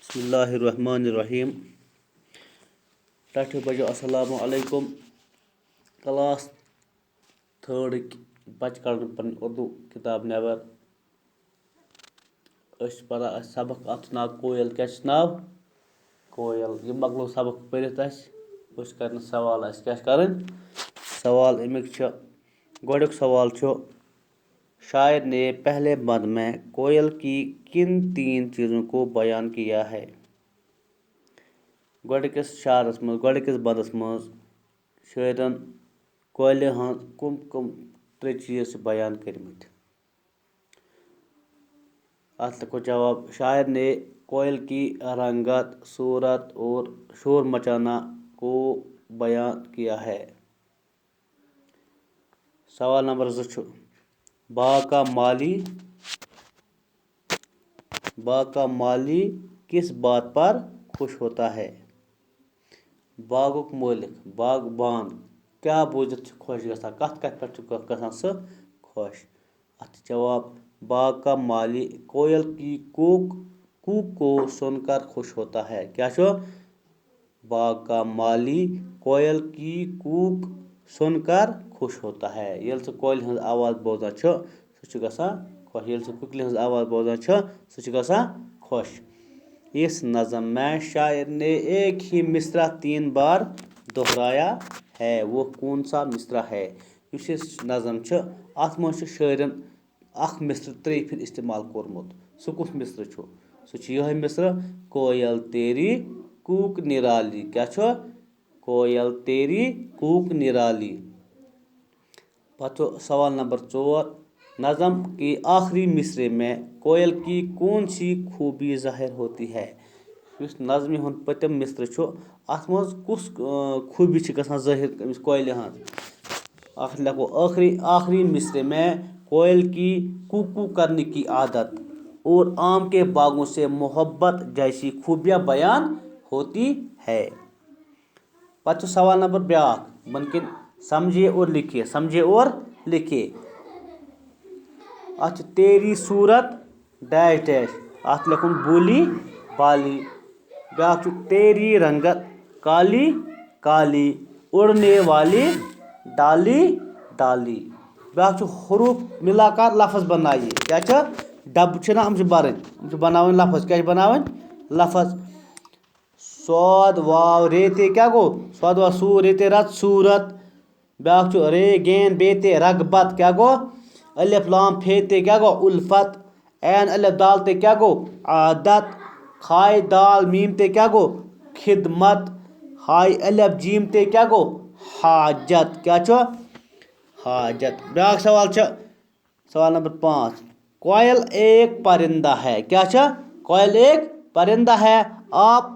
बिस्मिल्लाहिर्रहमानिर्रहीम। टट्ठ बजो अस्सलामु अलैकुम। क्लास थर्ड बच्चे कड़न पन उर्दू किताब नेबर पढ़ा सबक अत नाव कोयल क्या नाव कोयल ये मकलो सबक पढ़ित कर सवाल क्या सवाल अमिक गोड़ुक सवाल शायर ने पहले बंद में कोयल की किन 3 चीज़ों को बयान किया है। गोड़ुकिस शायरस मज गोड़ुकिस बंदस मज शायरन कोयल हंस कुम 3 चीज़ बयान करमित। अत लिखो जवाब। शायर ने कोयल की रंगत, सूरत और शोर मचाना को बयान किया है। सवाल नंबर 2 बाग का माली किस बात पर खुश होता है। बागुक मालिक बागबान क्या बोझित खुश गसा कत पे सह खुश। अत जवाब बाग का माली कोयल की कूक को सुनकर खुश होता है। क्या बाग का माली कोयल की कूक सुनकर खुश होता है। ये कोयल हज आवाज़ बोजान सह गसान खुश। ये कुकल हज आवाज़ बोजान सह गसान खुश। इस नज़म में शायर ने एक ही मिसरा 3 बार दोहराया है। वो कौन सा मिसरा है। इस नज़म अत मज शायरन अख मिसर 3 फिर इस्तेमाल कोरमुत। सह कुस मिसर सह यह मिसर कोयल तेरी कूक निराली। क्या कोयल तेरी कूक निराली। सवाल नंबर 4 नज़म के आखिरी मिसरे में कोयल की कौन सी खूबी ज़ाहिर होती है। इस नज़म हुंद पतम मिसर अत मज कुस खूबी गसान ज़ाहिर कोयल हंस। आखिरी मिसरे में कोयल की कूकू करने की आदत और आम के बागों से मोहब्बत जैसी खूबियाँ बयान होती है। सवाल नंबर ब्याक बनकिन समझिए और लिखिए। अत तेरी सूरत डैश डैश अत लिखुन बोली बाली। ब्याक तेरी रंगत काली काली उड़ने वाली डाली डाली। ब्याक हरूफ मिलाकर लफ्ज बनाइए। क्या डब हम बनावन लफ्ज क्या बनावन लफ्ज। सौद वाव रेते क्या गो सौद वाव सू रेते रत सूरत। ब्याक रे गेन बेते रगबत क्या गो अलिफ लाम फेते क्या गो उल्फत। ऐन अलिफ दाल ते क्या गो आदत। खाई दाल मीम ते क्या गो खिदमत। हाई अलिफ जीम ते क्या गो हाजत। क्या हाजत। ब्याक सवाल नंबर 5 कोयल एक परिंदा है। क्या कोयल एक परिंदा है। आप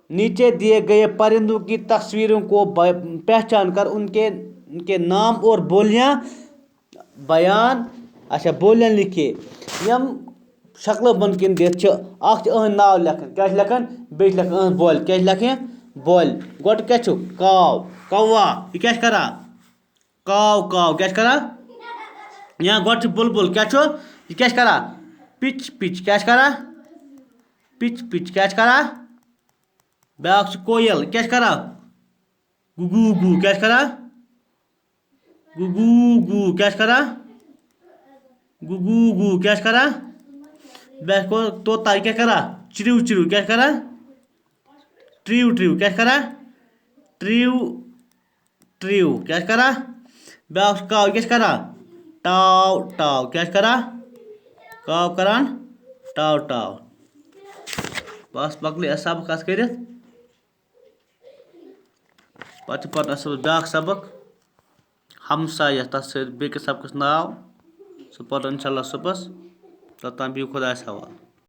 नीचे दिए गए परिंदों की तस्वीरों को पहचान कर उनके नाम और बोलियां बोलियां लिखिए। यम शक्ल बनकिन दिथ नाव लिखन क्या लिखन बे लिखन बोल क्या लिखें बोल। गोट क्या काव कौवा ये क्या करा काव काव क्या करा। यहाँ गोट बुलबुल क्या ये क्या करा पिच पिच क्या करा पिच पिच क्या करा। ब्याक कोयल क्या करा गुगू गू क्या करा गुगू गू क्या करा गुगू गू क्या करा। ब्याक तोता क्या करा चिरू चिरू क्या करा ट्रिव ट्रिव क्या करा ट्रिव ट्रिव क्या करा। ब्याक काव क्या करा टाव टाव क्या करा काव करान टाव टाव। बस मकल सबक अत कर ब्याक सबक हमसाय तथ बेकिस सबकस नाव सह पर इंशाल्लाह सुबह तोतान बिहु खुदायस हवाल।